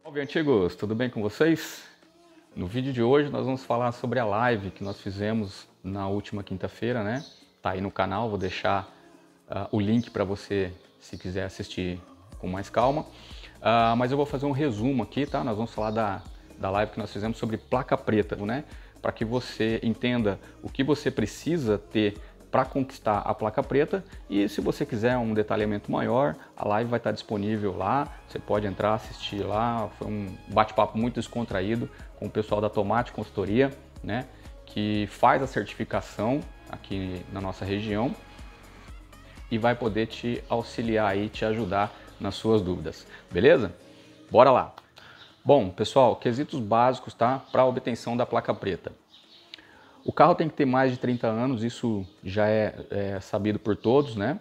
Salve antigos, tudo bem com vocês? No vídeo de hoje nós vamos falar sobre a live que nós fizemos na última quinta-feira, né? Tá aí no canal, vou deixar o link para você se quiser assistir com mais calma. Mas eu vou fazer um resumo aqui, tá? Nós vamos falar da live que nós fizemos sobre placa preta, né? Para que você entenda o que você precisa ter para conquistar a placa preta, e se você quiser um detalhamento maior, a live vai estar disponível lá, você pode entrar, assistir lá. Foi um bate-papo muito descontraído com o pessoal da Tomate Consultoria, né, que faz a certificação aqui na nossa região e vai poder te auxiliar e te ajudar nas suas dúvidas, beleza? Bora lá! Bom, pessoal, quesitos básicos, tá, para a obtenção da placa preta. O carro tem que ter mais de 30 anos, isso já é sabido por todos, né?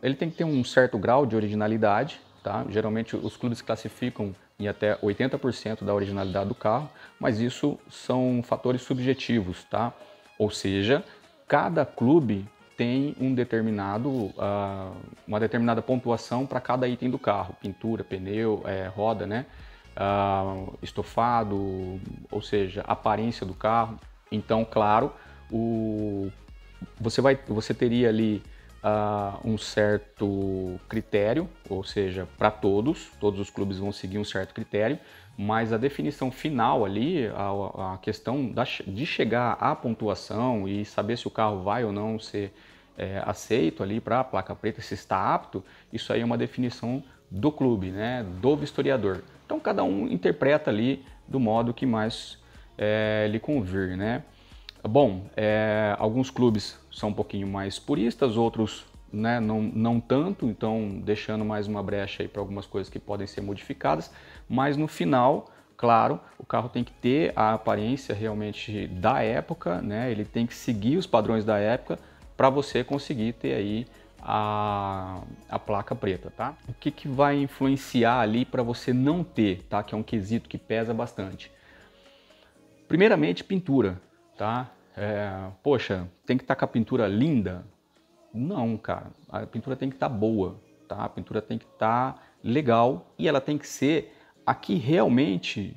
Ele tem que ter um certo grau de originalidade, tá? Geralmente os clubes classificam em até 80% da originalidade do carro, mas isso são fatores subjetivos, tá? Ou seja, cada clube tem uma determinada pontuação para cada item do carro: pintura, pneu, roda, né? Estofado, ou seja, aparência do carro. Então, claro, você teria ali um certo critério, ou seja, para todos os clubes vão seguir um certo critério, mas a definição final ali, a questão de chegar à pontuação e saber se o carro vai ou não ser aceito ali para a placa preta, se está apto, isso aí é uma definição do clube, né, do vistoriador. Então, cada um interpreta ali do modo que mais lhe convir, né? Bom, alguns clubes são um pouquinho mais puristas, outros, né, não tanto, então deixando mais uma brecha aí para algumas coisas que podem ser modificadas, mas no final, claro, o carro tem que ter a aparência realmente da época, né? Ele tem que seguir os padrões da época para você conseguir ter aí a placa preta, tá? O que vai influenciar ali para você não ter, tá? Que é um quesito que pesa bastante. Primeiramente, pintura, tá? Poxa, tem que estar com a pintura linda? Não, cara. A pintura tem que estar boa, tá? A pintura tem que estar legal e ela tem que ser a que realmente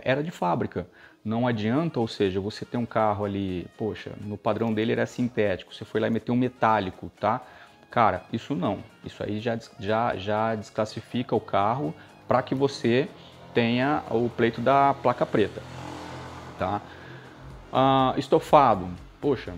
era de fábrica. Não adianta, ou seja, você tem um carro ali, poxa, no padrão dele era sintético, você foi lá e meteu um metálico, tá? Cara, isso não. Isso aí já desclassifica o carro para que você tenha o pleito da placa preta. Tá? Estofado, poxa,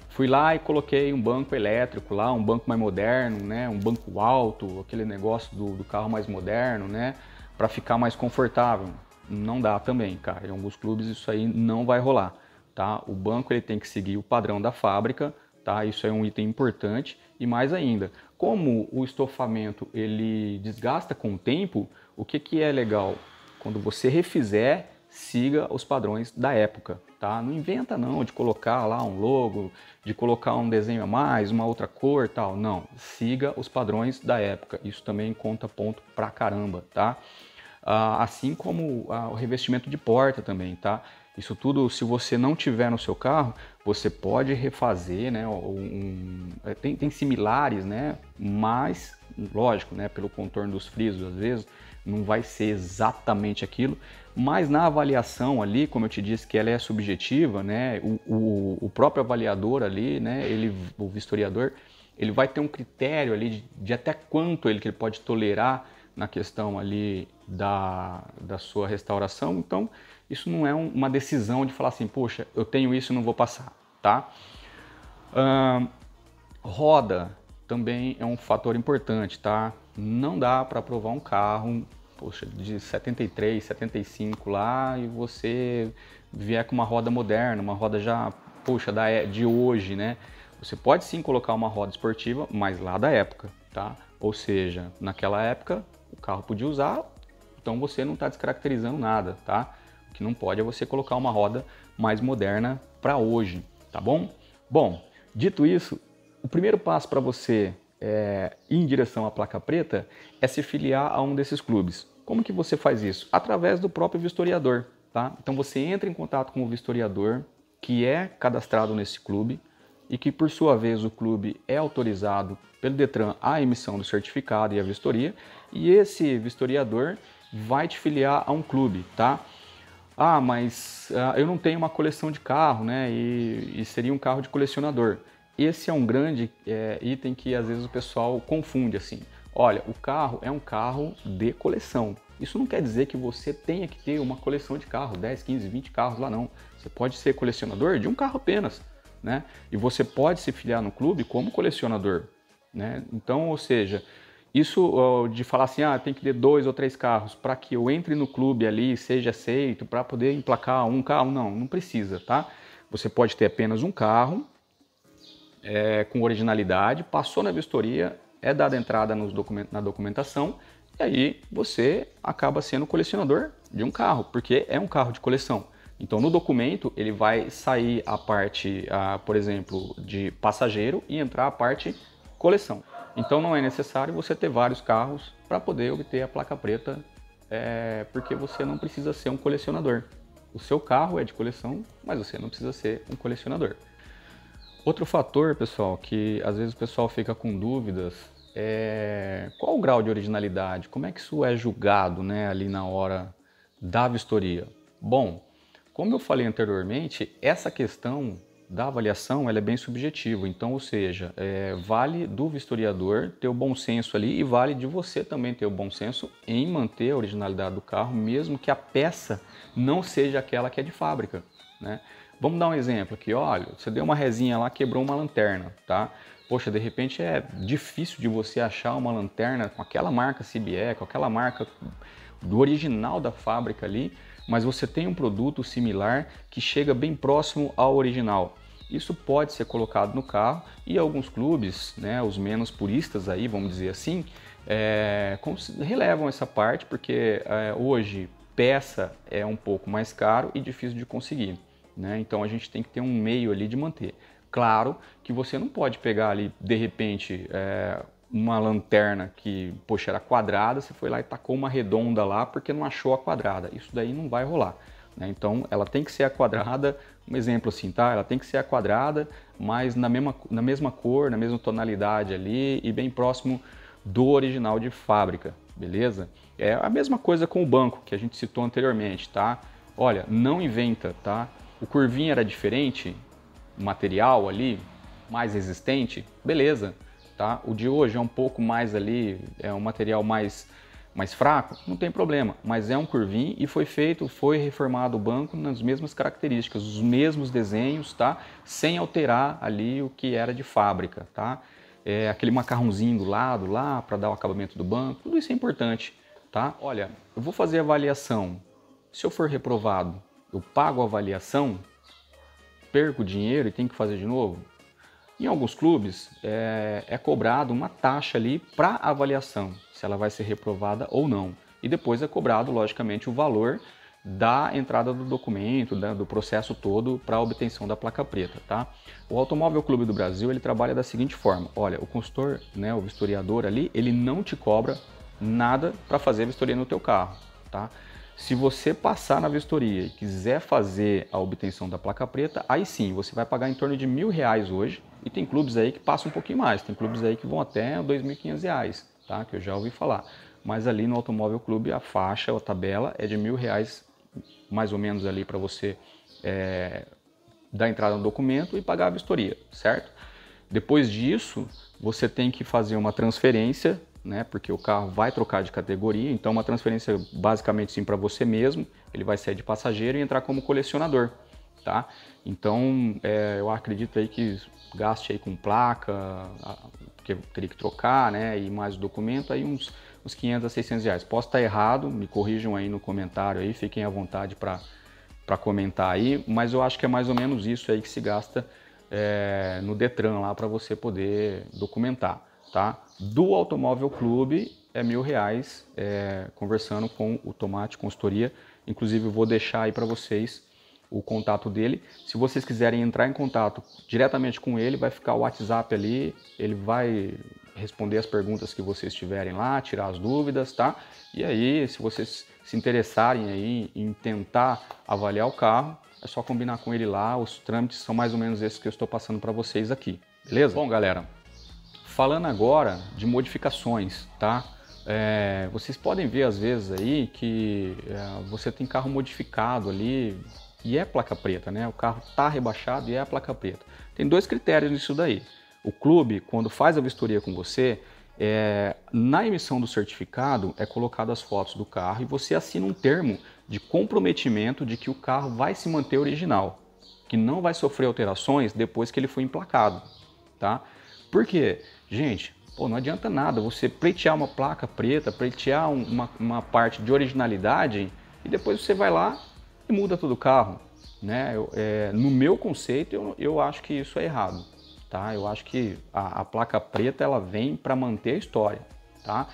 fui lá e coloquei um banco elétrico lá, um banco mais moderno, né? Um banco alto, aquele negócio do carro mais moderno, né? Para ficar mais confortável. Não dá também, cara. Em alguns clubes isso aí não vai rolar, tá? O banco ele tem que seguir o padrão da fábrica, tá? Isso é um item importante. E mais ainda, como o estofamento ele desgasta com o tempo, o que é legal? Quando você refizer, siga os padrões da época, tá? Não inventa não de colocar lá um logo, de colocar um desenho a mais, uma outra cor, tal. Não, siga os padrões da época. Isso também conta ponto pra caramba, tá? Assim como o revestimento de porta também, tá? Isso tudo, se você não tiver no seu carro, você pode refazer, né? Tem similares, né? Mas, lógico, né? Pelo contorno dos frisos, às vezes, não vai ser exatamente aquilo, mas na avaliação ali, como eu te disse que ela é subjetiva, né, o próprio avaliador ali, né, o vistoriador, ele vai ter um critério ali de até quanto ele pode tolerar na questão ali da sua restauração. Então, isso não é uma decisão de falar assim, poxa, eu tenho isso e não vou passar, tá? Roda também é um fator importante, tá? Não dá para aprovar um carro, poxa, de 73, 75 lá e você vier com uma roda moderna, uma roda já, poxa, de hoje, né? Você pode sim colocar uma roda esportiva, mas lá da época, tá? Ou seja, naquela época o carro podia usar, então você não está descaracterizando nada, tá? O que não pode é você colocar uma roda mais moderna para hoje, tá bom? Bom, dito isso, o primeiro passo para você ir em direção à placa preta é se filiar a um desses clubes. Como que você faz isso? Através do próprio vistoriador, tá? Então você entra em contato com o vistoriador que é cadastrado nesse clube e que, por sua vez, o clube é autorizado pelo Detran a emissão do certificado e a vistoria, e esse vistoriador vai te filiar a um clube, tá? Ah, mas eu não tenho uma coleção de carro, né? E seria um carro de colecionador. Esse é um grande item que às vezes o pessoal confunde assim. Olha, o carro é um carro de coleção. Isso não quer dizer que você tenha que ter uma coleção de carro, 10, 15, 20 carros lá não. Você pode ser colecionador de um carro apenas, né? E você pode se filiar no clube como colecionador, né? Então, ou seja, isso de falar assim, tem que ter 2 ou 3 carros para que eu entre no clube ali e seja aceito, para poder emplacar um carro, não precisa, tá? Você pode ter apenas um carro com originalidade, passou na vistoria, é dada entrada na documentação, e aí você acaba sendo colecionador de um carro, porque é um carro de coleção. Então no documento ele vai sair a parte, por exemplo, de passageiro e entrar a parte coleção. Então não é necessário você ter vários carros para poder obter a placa preta, porque você não precisa ser um colecionador. O seu carro é de coleção, mas você não precisa ser um colecionador. Outro fator, pessoal, que às vezes o pessoal fica com dúvidas qual o grau de originalidade, como é que isso é julgado, né, ali na hora da vistoria. Bom, como eu falei anteriormente, essa questão da avaliação ela é bem subjetiva, então, ou seja, vale do vistoriador ter o bom senso ali e vale de você também ter o bom senso em manter a originalidade do carro, mesmo que a peça não seja aquela que é de fábrica, né? Vamos dar um exemplo aqui, olha, você deu uma resinha lá, quebrou uma lanterna, tá? Poxa, de repente é difícil de você achar uma lanterna com aquela marca CBE, com aquela marca do original da fábrica ali, mas você tem um produto similar que chega bem próximo ao original. Isso pode ser colocado no carro e alguns clubes, né, os menos puristas aí, vamos dizer assim, relevam essa parte porque hoje peça é um pouco mais caro e difícil de conseguir, né? Então a gente tem que ter um meio ali de manter. Claro que você não pode pegar ali, de repente, uma lanterna que, poxa, era quadrada, você foi lá e tacou uma redonda lá porque não achou a quadrada. Isso daí não vai rolar, né? Então ela tem que ser a quadrada, um exemplo assim, tá? Ela tem que ser a quadrada, mas na mesma cor, na mesma tonalidade ali e bem próximo do original de fábrica, beleza? É a mesma coisa com o banco que a gente citou anteriormente, tá? Olha, não inventa, tá? O curvinho era diferente, o material ali mais resistente, beleza, tá? O de hoje é um pouco mais ali, é um material mais fraco, não tem problema, mas é um curvinho e foi reformado o banco nas mesmas características, os mesmos desenhos, tá? Sem alterar ali o que era de fábrica, tá? Aquele macarrãozinho do lado lá para dar o acabamento do banco, tudo isso é importante, tá? Olha, eu vou fazer a avaliação, se eu for reprovado, eu pago a avaliação, perco dinheiro e tenho que fazer de novo? Em alguns clubes é cobrado uma taxa ali para avaliação, se ela vai ser reprovada ou não. E depois é cobrado, logicamente, o valor da entrada do documento, do processo todo para a obtenção da placa preta, tá? O Automóvel Clube do Brasil, ele trabalha da seguinte forma: olha, o consultor, né, o vistoriador ali, ele não te cobra nada para fazer a vistoria no teu carro, tá? Se você passar na vistoria e quiser fazer a obtenção da placa preta, aí sim, você vai pagar em torno de R$1.000 hoje, e tem clubes aí que passam um pouquinho mais, tem clubes aí que vão até R$2.500, tá? Que eu já ouvi falar. Mas ali no Automóvel Clube a faixa, a tabela é de R$1.000, mais ou menos ali para você dar entrada no documento e pagar a vistoria, certo? Depois disso, você tem que fazer uma transferência, né, porque o carro vai trocar de categoria, então uma transferência basicamente sim para você mesmo, ele vai sair de passageiro e entrar como colecionador, tá? Então eu acredito aí que gaste aí com placa, porque teria que trocar, né, e mais o documento, aí uns R$500 a R$600. Posso estar errado, me corrijam aí no comentário aí, fiquem à vontade para comentar aí, mas eu acho que é mais ou menos isso aí que se gasta no Detran lá para você poder documentar, tá? Do Automóvel Clube é R$1.000, conversando com o Tomate Consultoria. Inclusive eu vou deixar aí para vocês o contato dele. Se vocês quiserem entrar em contato diretamente com ele, vai ficar o WhatsApp ali, ele vai responder as perguntas que vocês tiverem lá, tirar as dúvidas, tá? E aí, se vocês se interessarem aí em tentar avaliar o carro, é só combinar com ele lá, os trâmites são mais ou menos esses que eu estou passando para vocês aqui, beleza? Bom, galera, falando agora de modificações, tá? Vocês podem ver às vezes aí que você tem carro modificado ali e é placa preta, né? O carro tá rebaixado e é a placa preta. Tem dois critérios nisso daí. O clube, quando faz a vistoria com você, na emissão do certificado é colocado as fotos do carro e você assina um termo de comprometimento de que o carro vai se manter original, que não vai sofrer alterações depois que ele foi emplacado, tá? Por quê? Gente, pô, não adianta nada você pleitear uma placa preta, pleitear uma parte de originalidade e depois você vai lá e muda todo o carro, né? No meu conceito, eu acho que isso é errado, tá? Eu acho que a placa preta ela vem para manter a história, tá?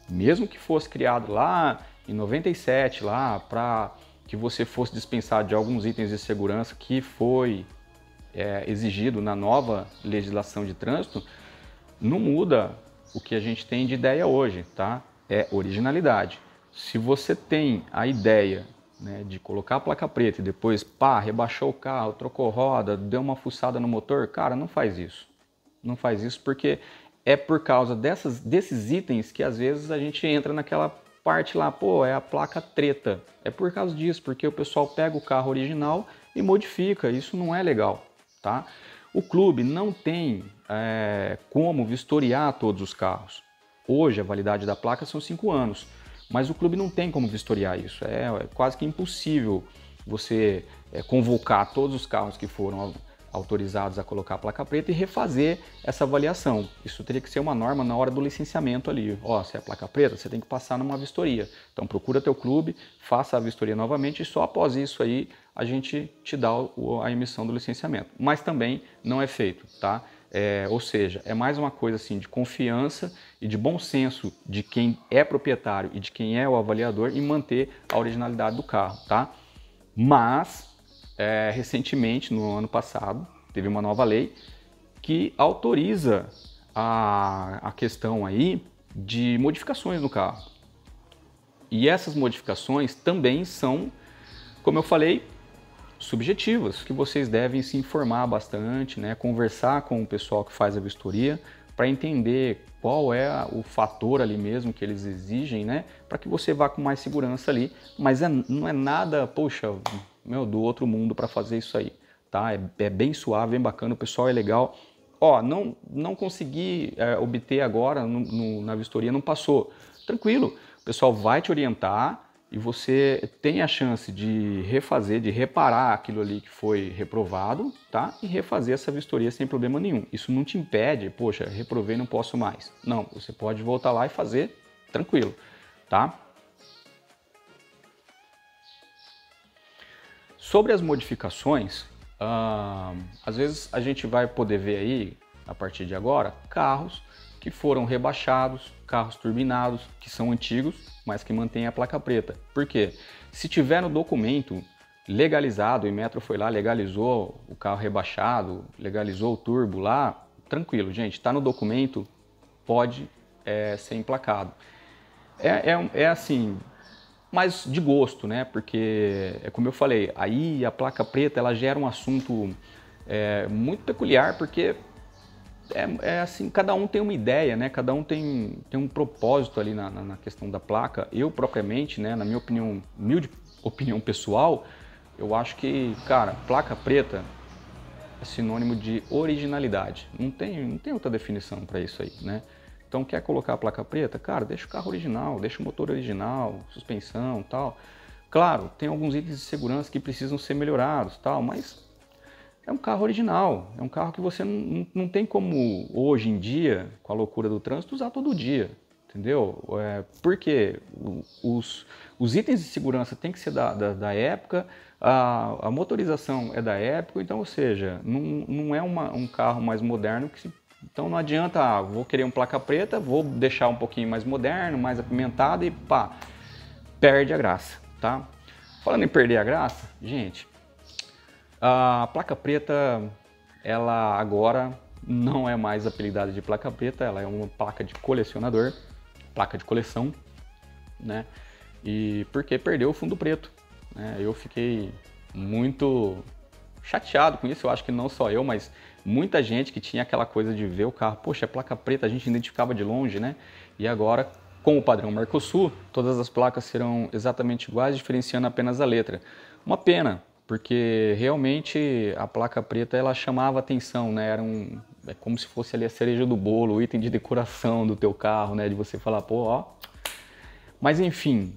Mesmo que fosse criado lá em 97, lá para que você fosse dispensado de alguns itens de segurança que foi exigido na nova legislação de trânsito, não muda o que a gente tem de ideia hoje, tá? É originalidade. Se você tem a ideia, né, de colocar a placa preta e depois, pá, rebaixou o carro, trocou roda, deu uma fuçada no motor, cara, não faz isso. Não faz isso porque é por causa desses itens que às vezes a gente entra naquela parte lá, pô, é a placa treta. É por causa disso, porque o pessoal pega o carro original e modifica, isso não é legal, tá? O clube não tem como vistoriar todos os carros. Hoje a validade da placa são 5 anos, mas o clube não tem como vistoriar isso. É quase que impossível você convocar todos os carros que foram autorizados a colocar a placa preta e refazer essa avaliação. Isso teria que ser uma norma na hora do licenciamento ali. Ó, se é placa preta, você tem que passar numa vistoria. Então procura teu clube, faça a vistoria novamente e só após isso aí a gente te dá a emissão do licenciamento. Mas também não é feito, tá? Ou seja, é mais uma coisa assim de confiança e de bom senso de quem é proprietário e de quem é o avaliador em manter a originalidade do carro, tá? Mas recentemente, no ano passado, teve uma nova lei que autoriza a questão aí de modificações no carro. E essas modificações também são, como eu falei, subjetivas, que vocês devem se informar bastante, né? Conversar com o pessoal que faz a vistoria para entender qual é o fator ali mesmo que eles exigem, né? Para que você vá com mais segurança ali, mas não é nada, poxa, do outro mundo para fazer isso aí, tá? É bem suave, bem bacana, o pessoal é legal. Ó, não consegui obter agora na vistoria, não passou. Tranquilo, o pessoal vai te orientar e você tem a chance de refazer, de reparar aquilo ali que foi reprovado, tá? E refazer essa vistoria sem problema nenhum. Isso não te impede, poxa, reprovei, não posso mais. Não, você pode voltar lá e fazer tranquilo, tá? Sobre as modificações, às vezes a gente vai poder ver aí, a partir de agora, carros que foram rebaixados, carros turbinados, que são antigos, mas que mantêm a placa preta. Por quê? Se tiver no documento legalizado, o Inmetro foi lá, legalizou o carro rebaixado, legalizou o turbo lá, tranquilo, gente, está no documento, pode ser emplacado. É assim, mas de gosto, né? Porque, como eu falei, aí a placa preta ela gera um assunto muito peculiar, porque assim, cada um tem uma ideia, né? Cada um tem um propósito ali na questão da placa. Eu propriamente, né, na minha opinião, humilde opinião pessoal, eu acho que, cara, placa preta é sinônimo de originalidade. Não tem outra definição para isso aí, né? Então quer colocar a placa preta? Cara, deixa o carro original, deixa o motor original, suspensão, tal. Claro, tem alguns itens de segurança que precisam ser melhorados, tal, mas é um carro original, é um carro que você não tem como, hoje em dia, com a loucura do trânsito, usar todo dia, entendeu? Porque os itens de segurança têm que ser da época, a motorização é da época, então, ou seja, não é um carro mais moderno, então não adianta, vou querer um placa preta, vou deixar um pouquinho mais moderno, mais apimentado e pá, perde a graça, tá? Falando em perder a graça, gente, a placa preta, ela agora não é mais apelidada de placa preta, ela é uma placa de colecionador, placa de coleção, né? E porque perdeu o fundo preto, né? Eu fiquei muito chateado com isso. Eu acho que não só eu, mas muita gente que tinha aquela coisa de ver o carro, poxa, é placa preta, a gente identificava de longe, né? E agora, com o padrão Mercosul, todas as placas serão exatamente iguais, diferenciando apenas a letra. Uma pena, porque realmente a placa preta ela chamava atenção, né? É como se fosse ali a cereja do bolo, o item de decoração do teu carro, né? De você falar, pô, ó. Mas enfim,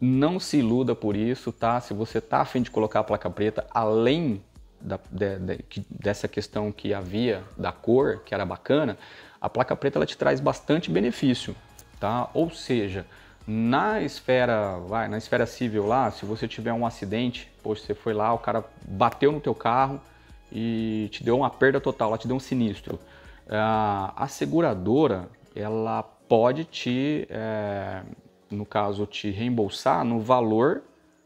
não se iluda por isso, tá? Se você tá a fim de colocar a placa preta, além dessa questão que havia da cor, que era bacana, a placa preta ela te traz bastante benefício, tá? Ou seja, na esfera civil lá, se você tiver um acidente, poxa, você foi lá, o cara bateu no teu carro e te deu uma perda total, ela te deu um sinistro. A seguradora, ela pode no caso, te reembolsar no valor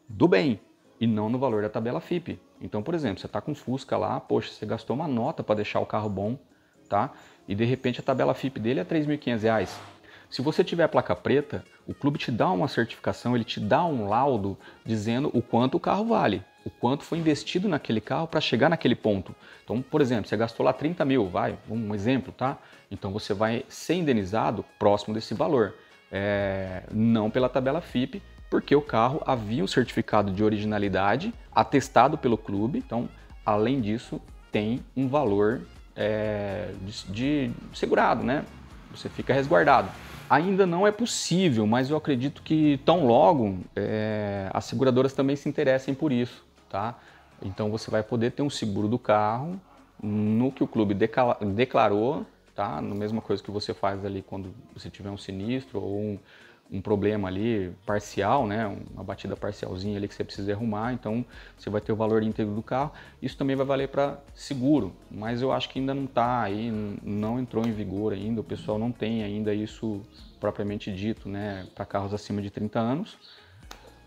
do bem e não no valor da tabela FIPE. Então, por exemplo, você está com Fusca lá, poxa, você gastou uma nota para deixar o carro bom, tá? E de repente a tabela FIPE dele é R$ 3.500. Se você tiver a placa preta, o clube te dá uma certificação, ele te dá um laudo dizendo o quanto o carro vale, o quanto foi investido naquele carro para chegar naquele ponto. Então, por exemplo, você gastou lá 30 mil, um exemplo, tá? Então você vai ser indenizado próximo desse valor. Não pela tabela FIPE, porque o carro havia um certificado de originalidade atestado pelo clube. Então, além disso, tem um valor de segurado, né? Você fica resguardado. Ainda não é possível, mas eu acredito que tão logo as seguradoras também se interessem por isso, tá? Então você vai poder ter um seguro do carro no que o clube declarou, tá? Na mesma coisa que você faz ali quando você tiver um sinistro ou um problema ali parcial, né? Uma batida parcialzinha ali que você precisa arrumar, então você vai ter o valor íntegro do carro. Isso também vai valer para seguro, mas eu acho que ainda não está aí, não entrou em vigor ainda, o pessoal não tem ainda isso propriamente dito, né? Para carros acima de 30 anos,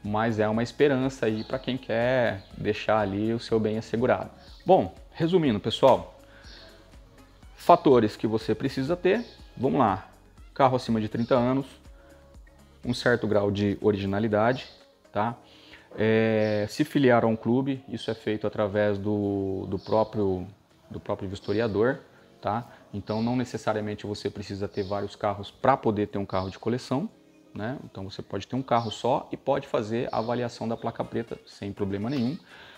mas é uma esperança aí para quem quer deixar ali o seu bem assegurado. Bom, resumindo, pessoal, fatores que você precisa ter, vamos lá, carro acima de 30 anos, um certo grau de originalidade, tá? Se filiar a um clube, isso é feito através do próprio vistoriador, tá? Então não necessariamente você precisa ter vários carros para poder ter um carro de coleção, né? Então você pode ter um carro só e pode fazer a avaliação da placa preta sem problema nenhum.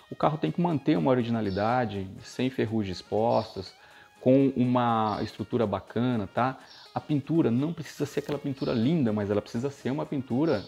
O carro tem que manter uma originalidade, sem ferrugens expostas, com uma estrutura bacana, tá? A pintura não precisa ser aquela pintura linda, mas ela precisa ser uma pintura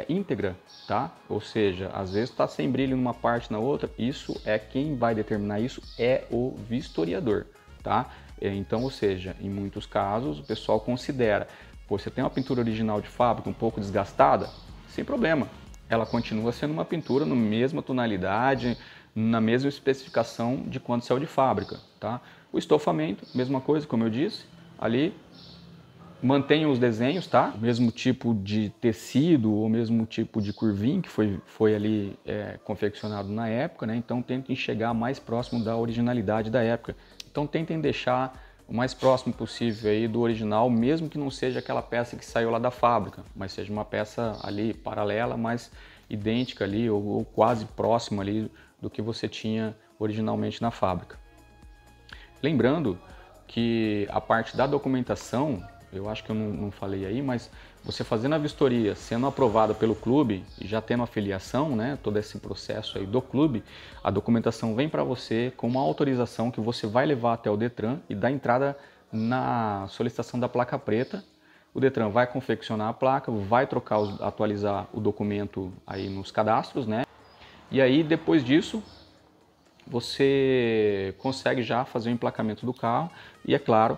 íntegra, tá? Ou seja, às vezes está sem brilho numa parte na outra, isso quem vai determinar isso é o vistoriador, tá? Então, ou seja, em muitos casos o pessoal considera, pô, você tem uma pintura original de fábrica um pouco desgastada, sem problema, ela continua sendo uma pintura na mesma tonalidade, na mesma especificação de quando saiu de fábrica, tá? O estofamento, mesma coisa, como eu disse, ali mantenha os desenhos, tá? O mesmo tipo de tecido, o mesmo tipo de curvinho que foi ali confeccionado na época, né? Então tentem chegar mais próximo da originalidade da época. Então tentem deixar o mais próximo possível aí do original, mesmo que não seja aquela peça que saiu lá da fábrica, mas seja uma peça ali paralela, mas idêntica ali ou quase próxima ali do que você tinha originalmente na fábrica. Lembrando que a parte da documentação, eu acho que eu não falei aí, mas você fazendo a vistoria, sendo aprovado pelo clube e já tendo a filiação, né, todo esse processo aí do clube, a documentação vem para você com uma autorização que você vai levar até o Detran e dá entrada na solicitação da placa preta. O Detran vai confeccionar a placa, vai atualizar o documento aí nos cadastros, né? E aí depois disso você consegue já fazer o emplacamento do carro e, é claro,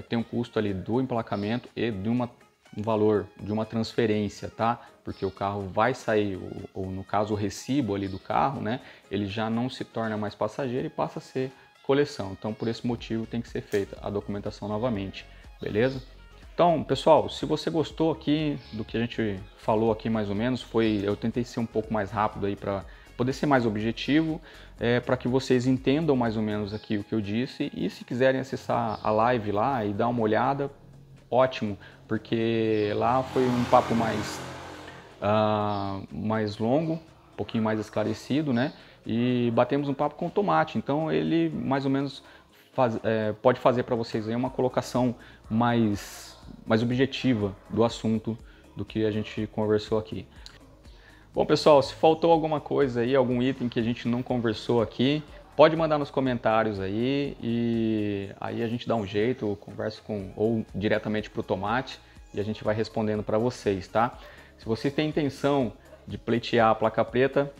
tem um custo ali do emplacamento e de um valor de uma transferência, tá? Porque o carro vai sair, ou no caso o recibo ali do carro, né? Ele já não se torna mais passageiro e passa a ser coleção. Então, por esse motivo, tem que ser feita a documentação novamente, beleza? Então, pessoal, se você gostou aqui do que a gente falou aqui mais ou menos, eu tentei ser um pouco mais rápido aí para poder ser mais objetivo, para que vocês entendam mais ou menos aqui o que eu disse, e se quiserem acessar a live lá e dar uma olhada, ótimo, porque lá foi um papo mais longo, um pouquinho mais esclarecido, né? e batemos um papo com o Tomate. Então ele mais ou menos pode fazer para vocês aí uma colocação mais objetiva do assunto do que a gente conversou aqui. Bom, pessoal, se faltou alguma coisa aí, algum item que a gente não conversou aqui, pode mandar nos comentários aí e aí a gente dá um jeito, conversa ou diretamente para o Tomate e a gente vai respondendo para vocês, tá? Se vocês têm intenção de pleitear a placa preta,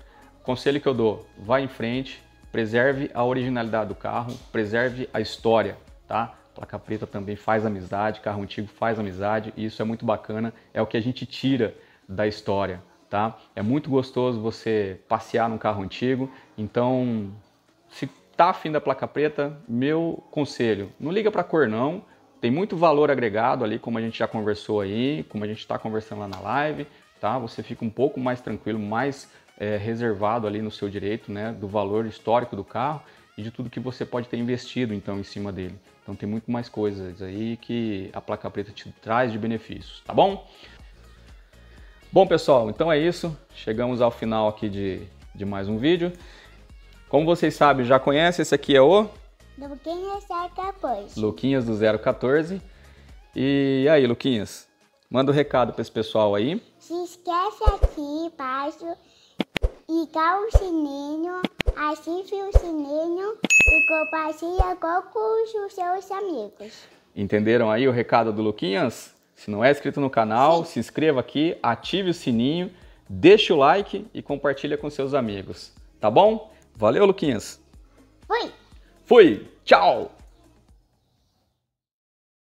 o conselho que eu dou, vá em frente, preserve a originalidade do carro, preserve a história, tá? Placa preta também faz amizade, carro antigo faz amizade e isso é muito bacana, é o que a gente tira da história, tá? É muito gostoso você passear num carro antigo, então se tá afim da placa preta, meu conselho, não liga para cor não, tem muito valor agregado ali, como a gente já conversou aí, como a gente está conversando lá na live, tá? Você fica um pouco mais tranquilo, mais reservado ali no seu direito, né? Do valor histórico do carro e de tudo que você pode ter investido então em cima dele. Então tem muito mais coisas aí que a placa preta te traz de benefícios, tá bom? Bom, pessoal, então é isso. Chegamos ao final aqui de mais um vídeo. Como vocês sabem, já conhecem, esse aqui é o Luquinhas 014. Luquinhas do 014. E aí, Luquinhas, manda um recado para esse pessoal aí. Se inscreve aqui embaixo, liga o sininho, ative o sininho e compartilha com os seus amigos. Entenderam aí o recado do Luquinhas? Se não é inscrito no canal, se inscreva aqui, ative o sininho, deixe o like e compartilha com seus amigos. Tá bom? Valeu, Luquinhas! Fui! Fui! Tchau!